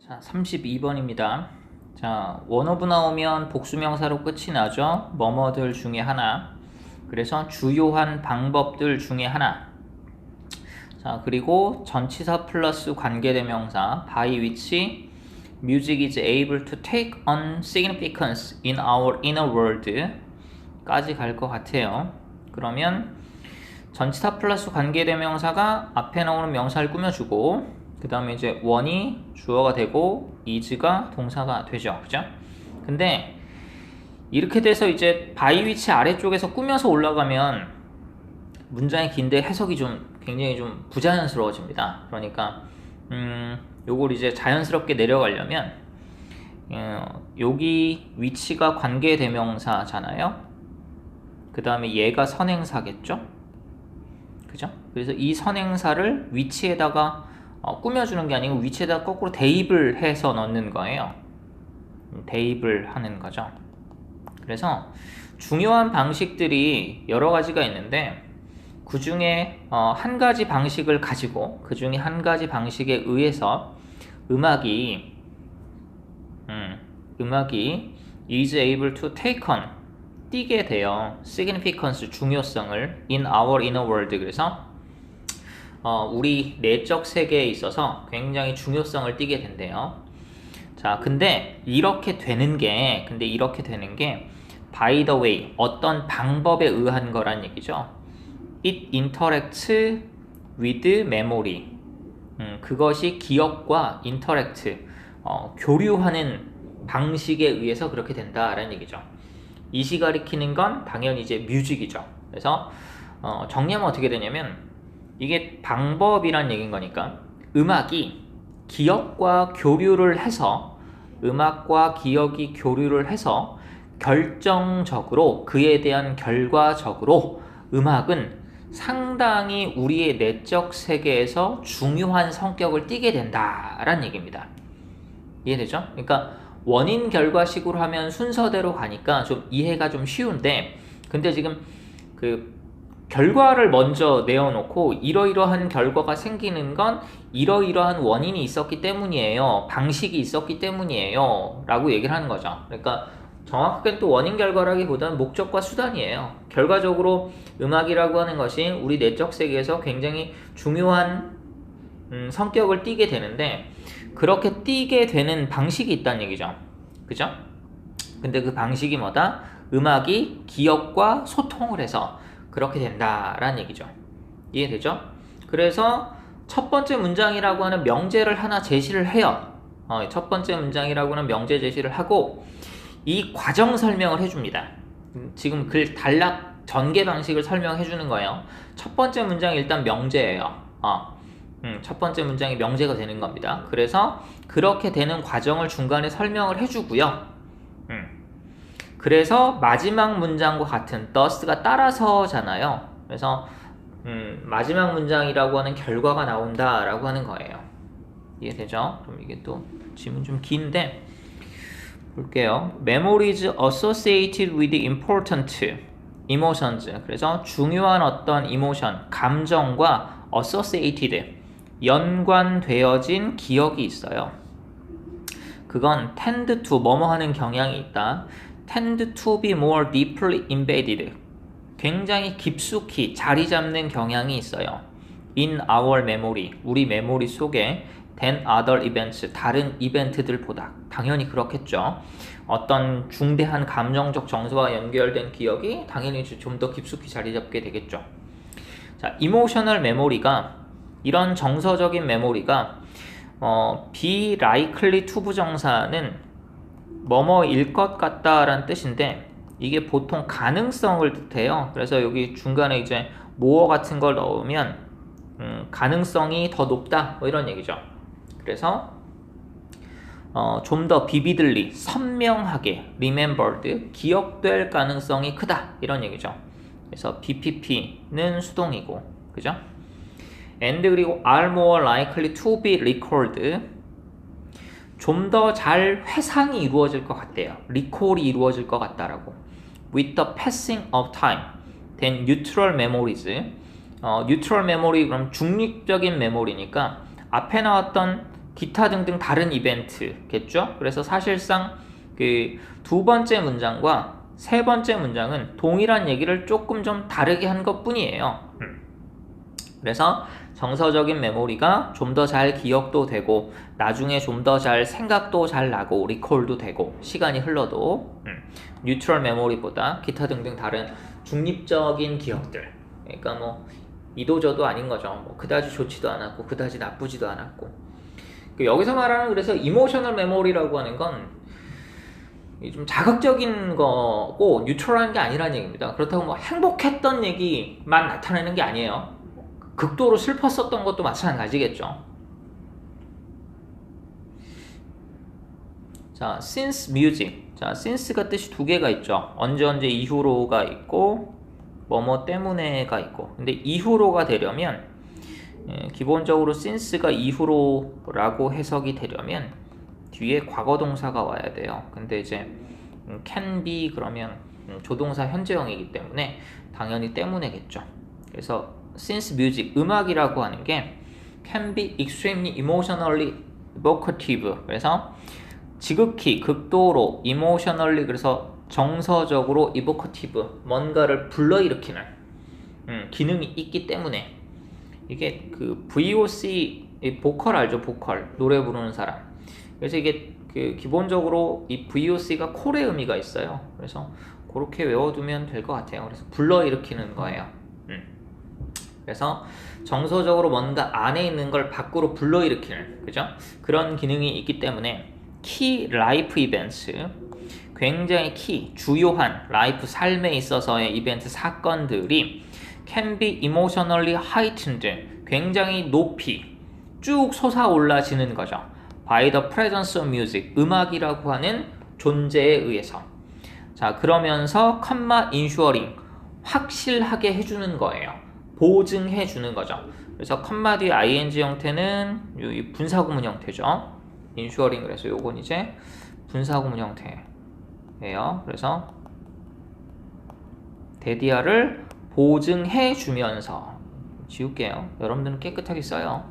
자, 32번입니다. 자, 원어브 나오면 복수명사로 끝이 나죠. 뭐뭐들 중에 하나. 그래서 주요한 방법들 중에 하나. 자, 그리고 전치사 플러스 관계대명사 by which music is able to take on significance in our inner world 까지 갈 것 같아요. 그러면 전치사 플러스 관계대명사가 앞에 나오는 명사를 꾸며주고 그 다음에 이제 원이 주어가 되고 is가 동사가 되죠. 그죠? 근데 이렇게 돼서 이제 by which 아래쪽에서 꾸며서 올라가면 문장이 긴데 해석이 좀 굉장히 좀 부자연스러워집니다. 그러니까 요걸 이제 자연스럽게 내려가려면 여기 위치가 관계대명사잖아요. 그 다음에 얘가 선행사겠죠? 그죠? 그래서 이 선행사를 위치에다가 꾸며주는 게 아니고 위치에다가 거꾸로 대입을 해서 넣는 거예요. 대입을 하는 거죠. 그래서 중요한 방식들이 여러 가지가 있는데 그 중에 한 가지 방식을 가지고 그 중에 한 가지 방식에 의해서 음악이 is able to take on 띄게 돼요. significance 중요성을 in our inner world. 그래서 우리 내적 세계에 있어서 굉장히 중요성을 띠게 된대요. 자, 근데 이렇게 되는 게 by the way 어떤 방법에 의한 거란 얘기죠. It interacts with memory. 그것이 기억과 interact 교류하는 방식에 의해서 그렇게 된다라는 얘기죠. 이시 가리키는 건 당연히 이제 뮤직이죠. 그래서 정리하면 어떻게 되냐면 이게 방법이란 얘기인 거니까 음악이 기억과 교류를 해서 음악과 기억이 교류를 해서 결정적으로 그에 대한 결과적으로 음악은 상당히 우리의 내적 세계에서 중요한 성격을 띠게 된다라는 얘기입니다. 이해되죠? 그러니까 원인 결과식으로 하면 순서대로 가니까 좀 이해가 좀 쉬운데 근데 지금 그 결과를 먼저 내어놓고 이러이러한 결과가 생기는 건 이러이러한 원인이 있었기 때문이에요. 방식이 있었기 때문이에요. 라고 얘기를 하는 거죠. 그러니까 정확하게 또 원인 결과라기보다는 목적과 수단이에요. 결과적으로 음악이라고 하는 것이 우리 내적 세계에서 굉장히 중요한 성격을 띠게 되는데 그렇게 띠게 되는 방식이 있다는 얘기죠. 그죠? 근데 그 방식이 뭐다? 음악이 기억과 소통을 해서 그렇게 된다라는 얘기죠. 이해되죠? 그래서 첫 번째 문장이라고 하는 명제를 하나 제시를 해요. 첫 번째 문장이라고 하는 명제 제시를 하고 이 과정 설명을 해줍니다. 지금 글 단락 전개 방식을 설명해 주는 거예요. 첫 번째 문장이 일단 명제예요. 첫 번째 문장이 명제가 되는 겁니다. 그래서 그렇게 되는 과정을 중간에 설명을 해주고요. 그래서 마지막 문장과 같은 thus가 따라서잖아요. 그래서 마지막 문장이라고 하는 결과가 나온다라고 하는 거예요. 이해되죠? 그럼 이게 또 지문 좀 긴데 볼게요. Memories associated with important emotions. 그래서 중요한 어떤 emotion, 감정과 associated, 연관되어진 기억이 있어요. 그건 tend to, 뭐뭐 하는 경향이 있다. tend to be more deeply embedded. 굉장히 깊숙이 자리 잡는 경향이 있어요. in our memory, 우리 메모리 속에 than other events, 다른 이벤트들보다. 당연히 그렇겠죠. 어떤 중대한 감정적 정서와 연결된 기억이 당연히 좀 더 깊숙이 자리 잡게 되겠죠. 자, emotional memory가 이런 정서적인 메모리가 be likely to 부정사는 뭐뭐일 것 같다라는 뜻인데 이게 보통 가능성을 뜻해요. 그래서 여기 중간에 이제 more 같은 걸 넣으면 가능성이 더 높다 뭐 이런 얘기죠. 그래서 좀 더 비비들리 선명하게 remembered 기억될 가능성이 크다 이런 얘기죠. 그래서 BPP는 수동이고 그죠? and 그리고 are more likely to be recalled 좀 더 잘 회상이 이루어질 것 같대요. recall이 이루어질 것 같다라고. with the passing of time then neutral memories neutral memory 그럼 중립적인 메모리니까 앞에 나왔던 기타 등등 다른 이벤트겠죠. 그래서 사실상 그 두 번째 문장과 세 번째 문장은 동일한 얘기를 조금 좀 다르게 한 것뿐이에요. 그래서 정서적인 메모리가 좀 더 잘 기억도 되고 나중에 좀 더 잘 생각도 잘 나고 리콜도 되고 시간이 흘러도 뉴트럴 메모리보다 기타 등등 다른 중립적인 기억들, 그러니까 뭐 이도저도 아닌 거죠. 뭐 그다지 좋지도 않았고 그다지 나쁘지도 않았고. 여기서 말하는 그래서 이모셔널 메모리라고 하는 건 좀 자극적인 거고 뉴트럴한 게 아니라는 얘기입니다. 그렇다고 뭐 행복했던 얘기만 나타내는 게 아니에요. 극도로 슬펐었던 것도 마찬가지겠죠. 자, since music. 자, since가 뜻이 두 개가 있죠. 언제 이후로가 있고 뭐뭐 때문에가 있고. 근데 이후로가 되려면 기본적으로 since가 이후로라고 해석이 되려면 뒤에 과거 동사가 와야 돼요. 근데 이제 can be 그러면 조동사 현재형이기 때문에 당연히 때문에겠죠. 그래서 since music, 음악이라고 하는 게 can be extremely emotionally evocative. 그래서 지극히 극도로 emotionally, 그래서 정서적으로 evocative, 뭔가를 불러일으키는 기능이 있기 때문에 이게 그 VOC 보컬 알죠? 보컬 노래 부르는 사람. 그래서 이게 그 기본적으로 이 VOC가 콜의 의미가 있어요. 그래서 그렇게 외워두면 될 것 같아요. 그래서 불러일으키는 거예요. 그래서 정서적으로 뭔가 안에 있는 걸 밖으로 불러일으키는, 그죠? 그런 기능이 있기 때문에 key life events, 굉장히 주요한 라이프 삶에 있어서의 이벤트 사건들이 can be emotionally heightened, 굉장히 높이 쭉 솟아올라지는 거죠. by the presence of music, 음악이라고 하는 존재에 의해서. 자, 그러면서 ensuring, 확실하게 해주는 거예요. 보증해 주는 거죠. 그래서 컴마 뒤에 ing 형태는 이 분사구문 형태죠. ensuring, 그래서 요건 이제 분사구문 형태예요. 그래서 데디아를 보증해 주면서, 지울게요. 여러분들은 깨끗하게 써요.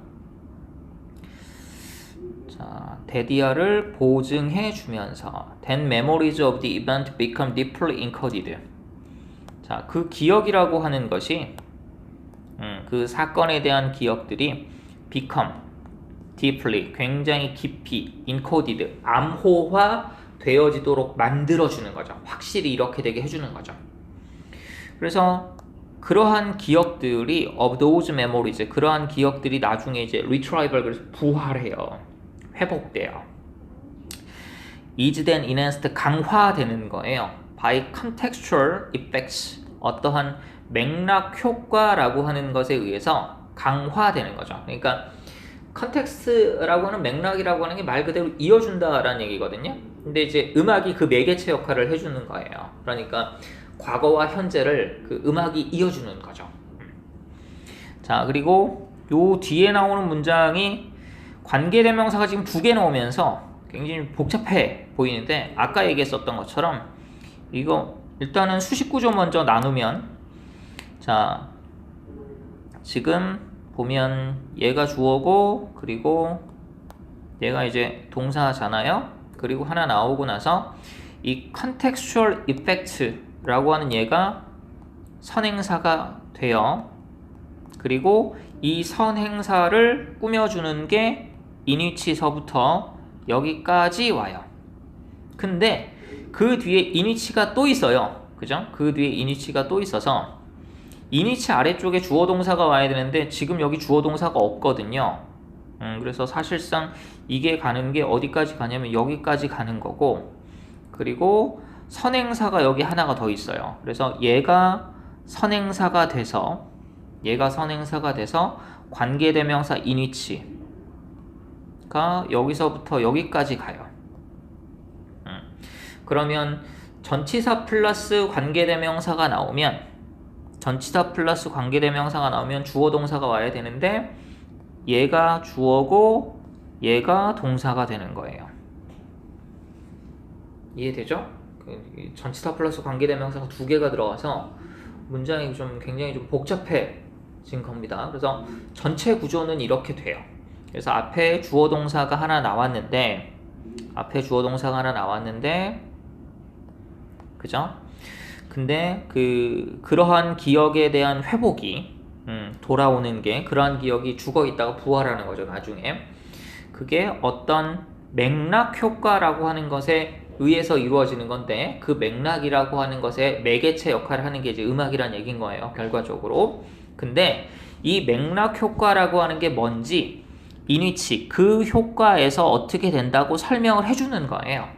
자, 데디아를 보증해 주면서 then memories of the event become deeply encoded. 자, 그 기억이라고 하는 것이 그 사건에 대한 기억들이 become deeply, 굉장히 깊이 encoded, 암호화 되어지도록 만들어주는 거죠. 확실히 이렇게 되게 해주는 거죠. 그래서 그러한 기억들이 of those memories, 그러한 기억들이 나중에 이제 retrieval, 그래서 부활해요. 회복돼요. is then enhanced, 강화되는 거예요. by contextual effects, 어떠한 맥락 효과라고 하는 것에 의해서 강화되는 거죠. 그러니까 컨텍스트라고 하는 맥락이라고 하는 게 말 그대로 이어준다라는 얘기거든요. 근데 이제 음악이 그 매개체 역할을 해주는 거예요. 그러니까 과거와 현재를 그 음악이 이어주는 거죠. 자, 그리고 요 뒤에 나오는 문장이 관계대명사가 지금 두 개 나오면서 굉장히 복잡해 보이는데, 아까 얘기했었던 것처럼 이거 일단은 수식구조 먼저 나누면, 자, 지금 보면 얘가 주어고 그리고 얘가 이제 동사잖아요. 그리고 하나 나오고 나서 이 contextual effect라고 하는 얘가 선행사가 돼요. 그리고 이 선행사를 꾸며주는 게 인위치서부터 여기까지 와요. 근데 그 뒤에 인위치가 또 있어요. 그죠? 그 뒤에 인위치가 또 있어서 인위치 아래쪽에 주어 동사가 와야 되는데 지금 여기 주어 동사가 없거든요. 그래서 사실상 이게 가는 게 어디까지 가냐면 여기까지 가는 거고, 그리고 선행사가 여기 하나가 더 있어요. 그래서 얘가 선행사가 돼서 관계대명사 인위치가 여기서부터 여기까지 가요. 그러면 전치사 플러스 관계대명사가 나오면 주어 동사가 와야 되는데 얘가 주어고 얘가 동사가 되는 거예요. 이해되죠? 전치사 플러스 관계대명사가 두 개가 들어가서 문장이 좀 굉장히 좀 복잡해진 겁니다. 그래서 전체 구조는 이렇게 돼요. 그래서 앞에 주어 동사가 하나 나왔는데 그죠? 근데 그러한 기억에 대한 회복이 돌아오는 게, 그러한 기억이 죽어 있다가 부활하는 거죠, 나중에. 그게 어떤 맥락 효과라고 하는 것에 의해서 이루어지는 건데, 그 맥락이라고 하는 것에 매개체 역할을 하는 게 이제 음악이란 얘기인 거예요, 결과적으로. 근데 이 맥락 효과라고 하는 게 뭔지, 이니치, 그 효과에서 어떻게 된다고 설명을 해주는 거예요.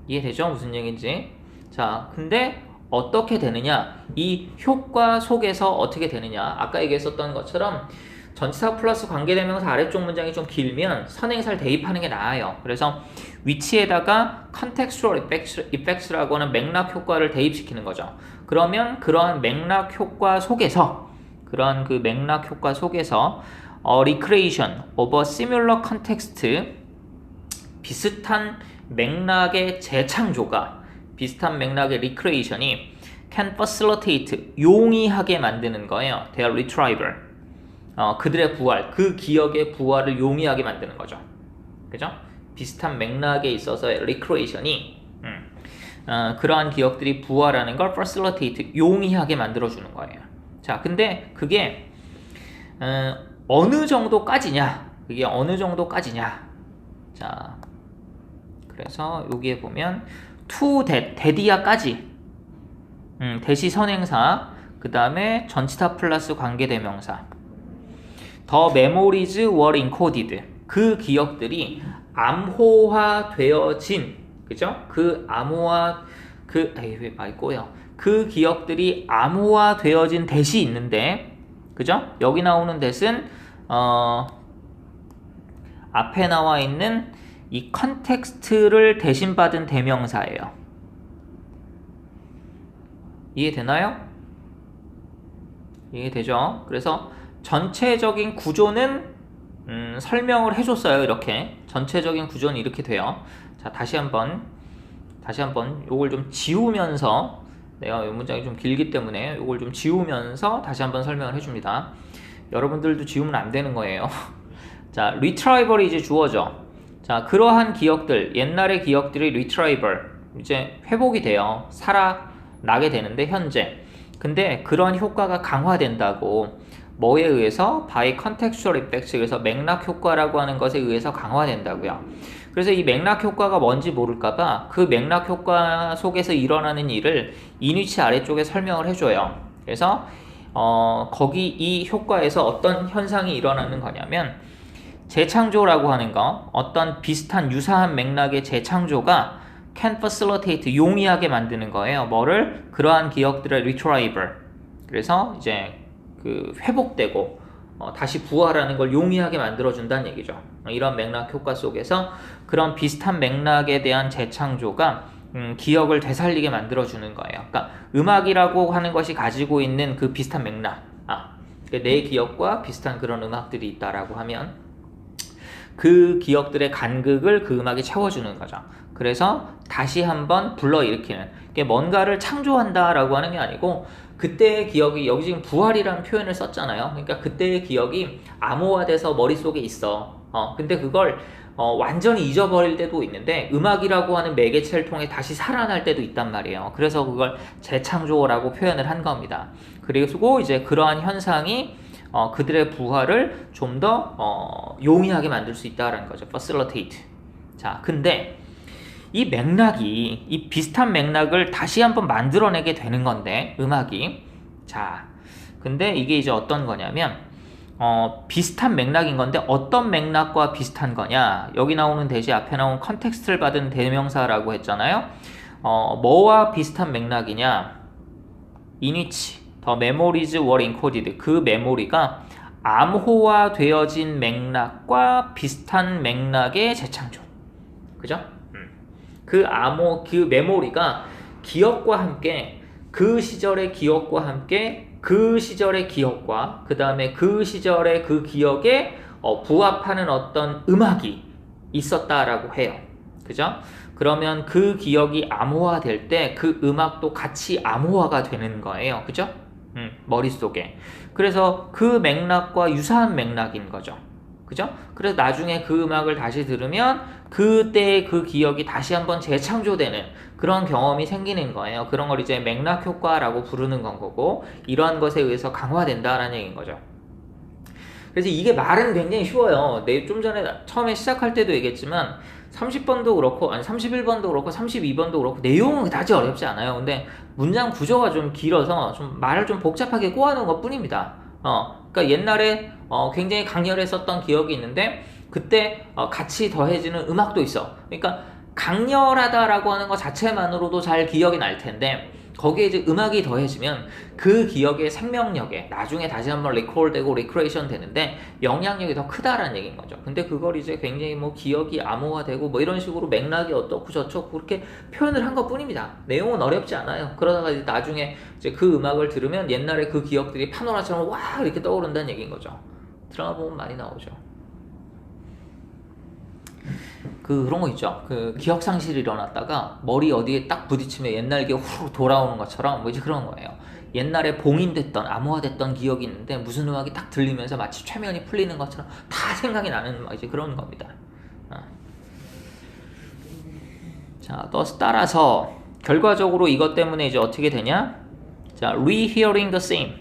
이해되죠? 무슨 얘기인지. 자, 근데 어떻게 되느냐? 이 효과 속에서 어떻게 되느냐? 아까 얘기했었던 것처럼 전치사 플러스 관계대명사 아래쪽 문장이 좀 길면 선행사를 대입하는 게 나아요. 그래서 위치에다가 contextual effects라고 하는 맥락 효과를 대입시키는 거죠. 그러면 그러한 맥락 효과 속에서 recreation of a similar context, 비슷한 맥락의 재창조가, 비슷한 맥락의 recreation이 can facilitate, 용이하게 만드는 거예요. their retrieval, 그들의 부활, 그 기억의 부활을 용이하게 만드는 거죠. 그죠? 비슷한 맥락에 있어서의 recreation이 그러한 기억들이 부활하는 걸 facilitate, 용이하게 만들어주는 거예요. 자, 근데 그게 어느 정도까지냐? 자, 그래서 여기에 보면 to that이야까지, 대시 선행사, 그 다음에 전치사 플러스 관계대명사, the memories were encoded, 그 기억들이 암호화되어진, 그죠? 그 기억들이 암호화되어진 대시 있는데, 그죠? 여기 나오는 대신 앞에 나와 있는 이 컨텍스트를 대신 받은 대명사예요. 이해되나요? 이해되죠? 그래서 전체적인 구조는 설명을 해줬어요. 이렇게 전체적인 구조는 이렇게 돼요. 자, 다시 한번 요걸 좀 지우면서, 내가 이 문장이 좀 길기 때문에 요걸 좀 지우면서 다시 한번 설명을 해줍니다. 여러분들도 지우면 안 되는 거예요. 자, retrieval이 이제 주어져. 자, 그러한 기억들, 옛날의 기억들이 retrieval, 이제 회복이 돼요. 살아나게 되는데, 현재. 근데 그런 효과가 강화된다고. 뭐에 의해서? by contextual effects, 그래서 맥락 효과라고 하는 것에 의해서 강화된다고요. 그래서 이 맥락 효과가 뭔지 모를까봐 그 맥락 효과 속에서 일어나는 일을 이니치 아래쪽에 설명을 해줘요. 그래서 거기 이 효과에서 어떤 현상이 일어나는 거냐면, 재창조라고 하는 거, 어떤 비슷한 유사한 맥락의 재창조가 can facilitate, 용이하게 만드는 거예요. 뭐를? 그러한 기억들의 retrieval. 그래서 이제 회복되고 다시 부활하는 걸 용이하게 만들어준다는 얘기죠. 이런 맥락 효과 속에서 그런 비슷한 맥락에 대한 재창조가 기억을 되살리게 만들어주는 거예요. 그러니까 음악이라고 하는 것이 가지고 있는 그 비슷한 맥락, 내 기억과 비슷한 그런 음악들이 있다라고 하면 그 기억들의 간극을 그 음악이 채워주는 거죠. 그래서 다시 한번 불러일으키는, 뭔가를 창조한다라고 하는 게 아니고, 그때의 기억이, 여기 지금 부활이라는 표현을 썼잖아요. 그러니까 그때의 기억이 암호화돼서 머릿속에 있어. 근데 그걸 완전히 잊어버릴 때도 있는데, 음악이라고 하는 매개체를 통해 다시 살아날 때도 있단 말이에요. 그래서 그걸 재창조라고 표현을 한 겁니다. 그리고 이제 그러한 현상이 그들의 부활을 좀 더 용이하게 만들 수 있다는 거죠. facilitate. 자, 근데 이 맥락이, 이 비슷한 맥락을 다시 한번 만들어내게 되는 건데, 음악이. 자, 근데 이게 이제 어떤 거냐면, 비슷한 맥락인 건데 어떤 맥락과 비슷한 거냐? 여기 나오는 대시 앞에 나온 컨텍스트를 받은 대명사라고 했잖아요. 뭐와 비슷한 맥락이냐? in which the memories were encoded. 그 메모리가 암호화되어진 맥락과 비슷한 맥락의 재창조. 그죠? 그 메모리가 기억과 함께, 그 시절의 기억과 함께, 그 시절의 기억과 그 다음에 그 시절의 그 기억에 부합하는 어떤 음악이 있었다라고 해요. 그죠? 그러면 그 기억이 암호화될 때 그 음악도 같이 암호화가 되는 거예요. 그죠? 머릿속에. 그래서 그 맥락과 유사한 맥락인 거죠. 그죠? 그래서 나중에 그 음악을 다시 들으면 그때 그 기억이 다시 한번 재창조되는 그런 경험이 생기는 거예요. 그런 걸 이제 맥락 효과라고 부르는 건 거고, 이러한 것에 의해서 강화된다라는 얘기인 거죠. 그래서 이게 말은 굉장히 쉬워요. 좀 전에 처음에 시작할 때도 얘기했지만 30번도 그렇고, 아니 31번도 그렇고 32번도 그렇고 내용은 그다지 어렵지 않아요. 근데 문장 구조가 좀 길어서 좀 말을 좀 복잡하게 꼬아놓은 것 뿐입니다. 그러니까 옛날에 굉장히 강렬했었던 기억이 있는데 그때 같이 더해지는 음악도 있어. 그러니까 강렬하다라고 하는 것 자체만으로도 잘 기억이 날 텐데 거기에 이제 음악이 더해지면 그 기억의 생명력에 나중에 다시 한번 리콜되고 리크레이션 되는데 영향력이 더 크다라는 얘기인 거죠. 근데 그걸 이제 굉장히 뭐 기억이 암호화되고 뭐 이런 식으로 맥락이 어떻고 저쩌고 그렇게 표현을 한 것 뿐입니다. 내용은 어렵지 않아요. 그러다가 이제 나중에 이제 그 음악을 들으면 옛날에 그 기억들이 파노라처럼 와 이렇게 떠오른다는 얘기인 거죠. 드라마 보면 많이 나오죠. 그런 거 있죠. 그 기억 상실이 일어났다가 머리 어디에 딱 부딪히면 옛날 기억 후루 돌아오는 것처럼 뭐 이제 그런 거예요. 옛날에 봉인됐던 암호화됐던 기억이 있는데 무슨 음악이 딱 들리면서 마치 최면이 풀리는 것처럼 다 생각이 나는 이제 그런 겁니다. 자, 또 따라서 결과적으로 이것 때문에 이제 어떻게 되냐? 자, rehearing the same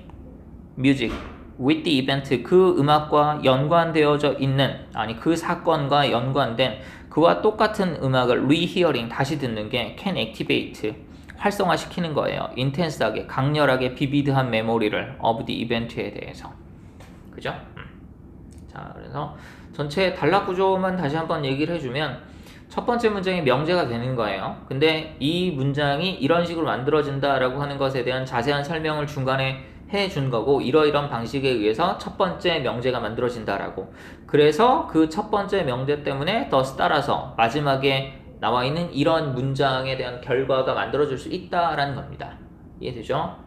music with the event, 그 음악과 연관되어져 있는, 아니 그 사건과 연관된 그와 똑같은 음악을 rehearing, 다시 듣는 게 can activate, 활성화시키는 거예요. intense하게, 강렬하게, 비비드한 메모리를 of the event에 대해서. 그죠? 자, 그래서 전체 단락 구조만 다시 한번 얘기를 해주면 첫 번째 문장이 명제가 되는 거예요. 근데 이 문장이 이런 식으로 만들어진다라고 하는 것에 대한 자세한 설명을 중간에 해준 거고, 이러이런 방식에 의해서 첫 번째 명제가 만들어진다라고. 그래서 그 첫 번째 명제 때문에 thus 따라서 마지막에 나와 있는 이런 문장에 대한 결과가 만들어질 수 있다라는 겁니다. 이해되죠?